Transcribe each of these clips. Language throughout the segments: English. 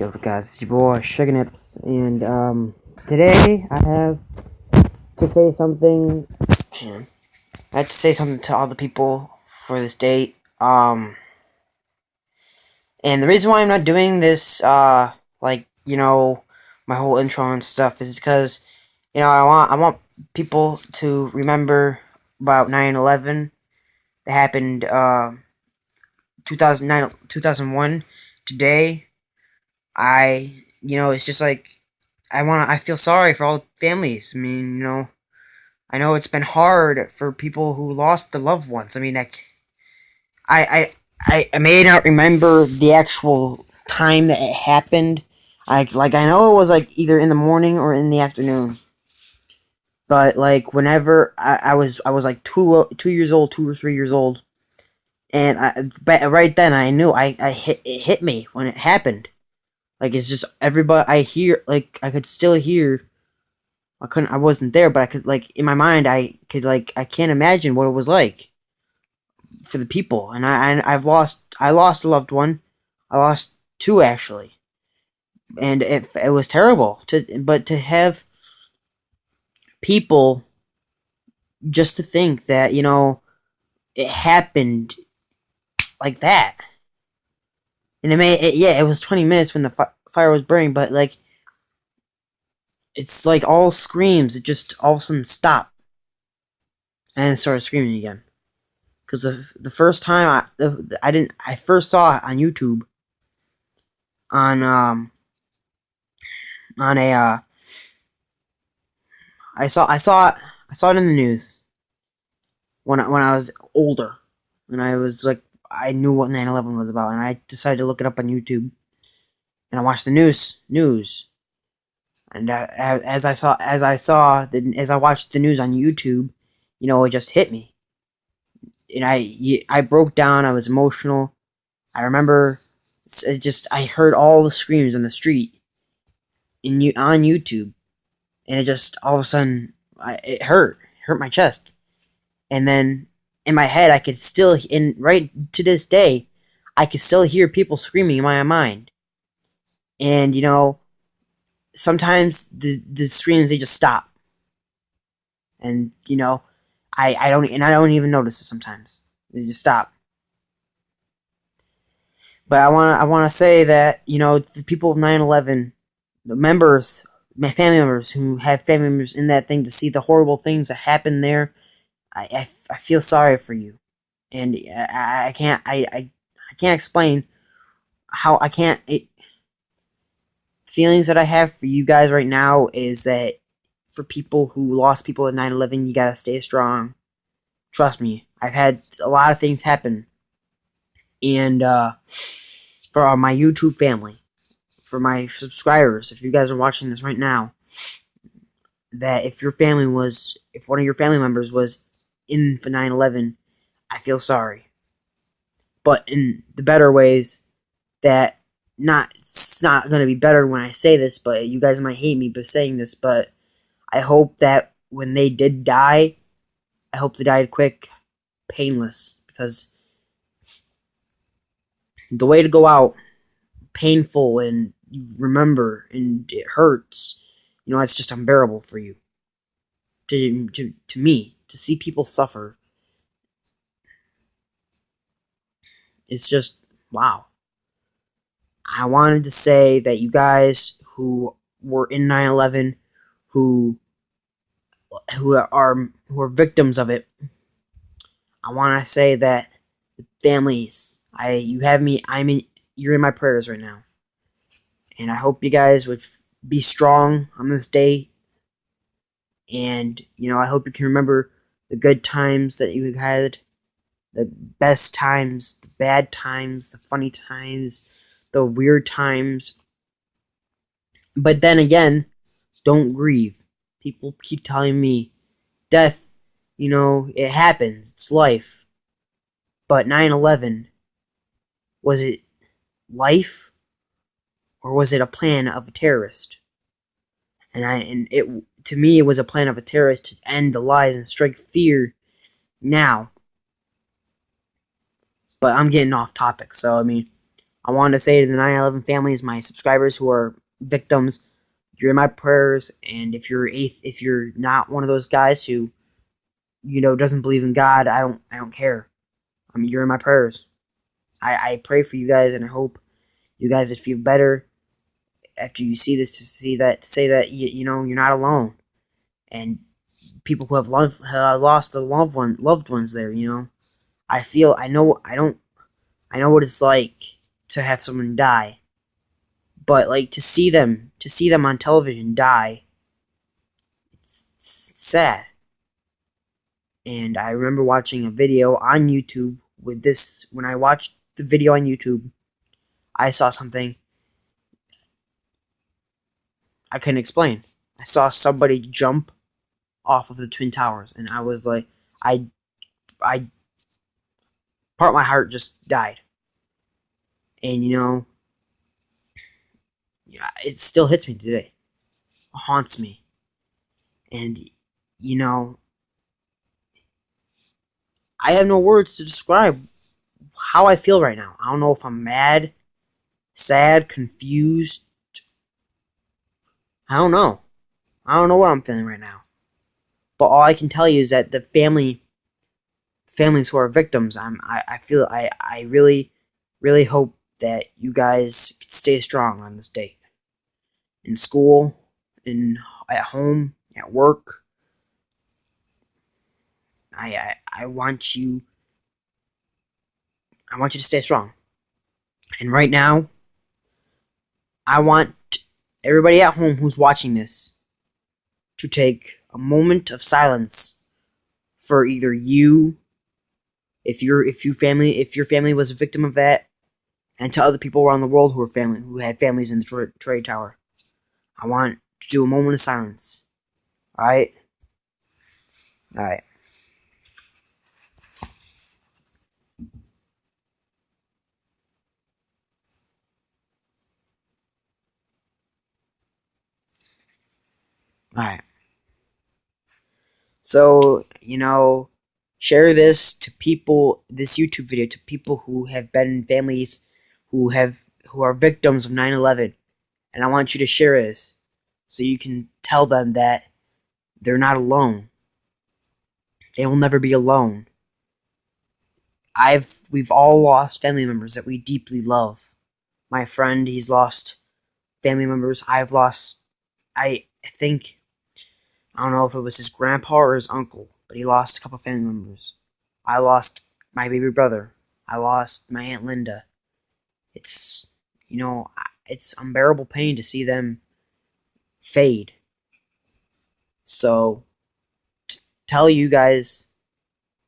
Yo guys, it's your boy Sugarnips, and today I have to say something. I have to say something to all the people for this date. And the reason why I'm not doing this, my whole intro and stuff is because, I want people to remember about 9/11 that happened, 2001. Today, it's just like, I feel sorry for all the families. I mean, I know it's been hard for people who lost their loved ones. I mean, I may not remember the actual time that it happened. I know it was like either in the morning or in the afternoon. But like whenever I was like 2 years old, 2 or 3 years old, and but right then I knew it hit me when it happened. Like it's just everybody I could still hear. I wasn't there, but I could in my mind I can't imagine what it was like for the people. And I lost a loved one. I lost two actually, and it was terrible but to have people just to think that it happened like that. And it was 20 minutes when the fire was burning, but it's like all screams. It just all of a sudden stopped and it started screaming again. Because the first time I first saw it on YouTube on a I saw it in the news when I was older, and I knew what 9/11 was about, and I decided to look it up on YouTube, and I watched the news. And as I watched the news on YouTube, it just hit me, and I broke down. I was emotional. I remember I heard all the screams on the street on YouTube, and it just all of a sudden it hurt my chest, and then in my head I could still right to this day I could still hear people screaming in my mind, and sometimes the screams, they just stop, and I don't even notice it sometimes. They just stop. But I wanna say that the people of 9/11, the members, my family members who have family members in that thing, to see the horrible things that happened there, I feel sorry for you, and I can't explain how I can't. Feelings that I have for you guys right now is that for people who lost people at 9/11, you gotta stay strong. Trust me, I've had a lot of things happen, and for my YouTube family, for my subscribers, if you guys are watching this right now, that if one of your family members was in for 9/11, I feel sorry. But in the better ways, it's not going to be better when I say this, but you guys might hate me for saying this, but I hope that when they did die, I hope they died quick, painless, because the way to go out, painful, and you remember, and it hurts, it's just unbearable for you. To me, to see people suffer, it's just, wow. I wanted to say that you guys who were in 9/11, who are victims of it, I want to say that the families, you're in my prayers right now, and I hope you guys would be strong on this day, and I hope you can remember the good times that you had, the best times, the bad times, the funny times, the weird times. But then again, don't grieve. People keep telling me death, it happens, it's life. But 9/11, was it life, or was it a plan of a terrorist? To me, it was a plan of a terrorist to end the lies and strike fear now. But I'm getting off topic, so I wanted to say to the 9/11 families, my subscribers who are victims, you're in my prayers. And if you're not one of those guys who doesn't believe in God, I don't care. I mean, you're in my prayers. I pray for you guys, and I hope you guys would feel better after you see this. To say that you're not alone, and people who have lost the loved ones there. I know what it's like to have someone die, but like to see them on television die, it's sad. And I remember watching a video on YouTube with this. When I watched the video on YouTube, I saw something I couldn't explain. I saw somebody jump off of the Twin Towers, and I was like, I part of my heart just died. And it still hits me today. It haunts me. And I have no words to describe how I feel right now. I don't know if I'm mad, sad, confused. I don't know. I don't know what I'm feeling right now. But all I can tell you is that the families who are victims, I really, really hope that you guys can stay strong on this date. In school, at home, at work. I want you to stay strong. And right now, I want everybody at home who's watching this to take a moment of silence for either you, if your family was a victim of that, and to other people around the world who had families in the trade tower. I want to do a moment of silence. Alright? Alright. Alright. So, share this YouTube video to people who have been in families who are victims of 9/11. And I want you to share this so you can tell them that they're not alone. They will never be alone. We've all lost family members that we deeply love. My friend, he's lost family members. I think, I don't know if it was his grandpa or his uncle, but he lost a couple family members. I lost my baby brother. I lost my Aunt Linda. It's unbearable pain to see them fade. So, tell you guys,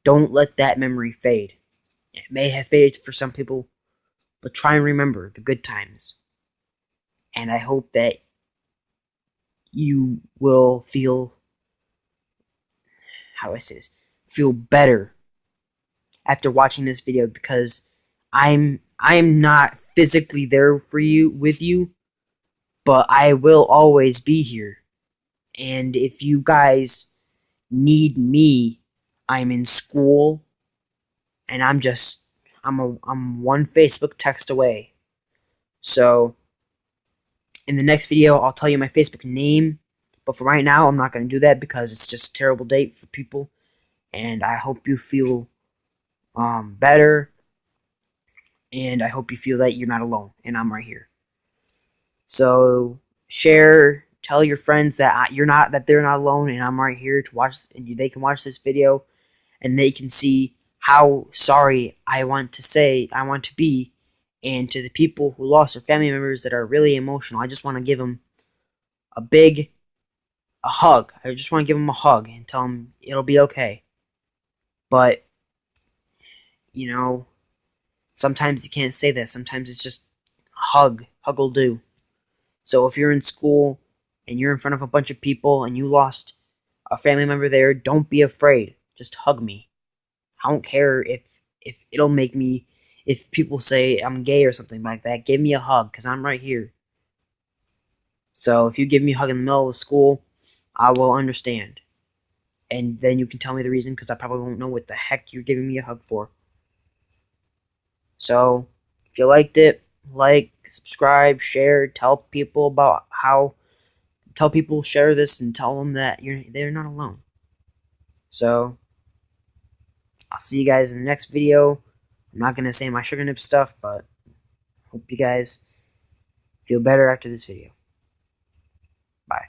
don't let that memory fade. It may have faded for some people, but try and remember the good times. And I hope that you will feel better after watching this video, because I'm not physically there with you, but I will always be here. And if you guys need me, I'm in school, and I'm one Facebook text away. So in the next video, I'll tell you my Facebook name. But for right now, I'm not going to do that because it's just a terrible date for people. And I hope you feel better. And I hope you feel that you're not alone. And I'm right here. So tell your friends that they're not alone, and I'm right here to watch. And they can watch this video, and they can see how sorry I want to be. And to the people who lost their family members that are really emotional, I just want to give them a hug. I just want to give them a hug and tell them it'll be okay. But, sometimes you can't say that. Sometimes it's just a hug. Hug will do. So if you're in school and you're in front of a bunch of people and you lost a family member there, don't be afraid. Just hug me. I don't care if it'll make me, if people say I'm gay or something like that. Give me a hug, because I'm right here. So if you give me a hug in the middle of school, I will understand. And then you can tell me the reason, because I probably won't know what the heck you're giving me a hug for. So, if you liked it, like, subscribe, share, tell people about how. Tell people, share this, and tell them that they're not alone. So, I'll see you guys in the next video. I'm not going to say my sugar nip stuff, but hope you guys feel better after this video. Bye.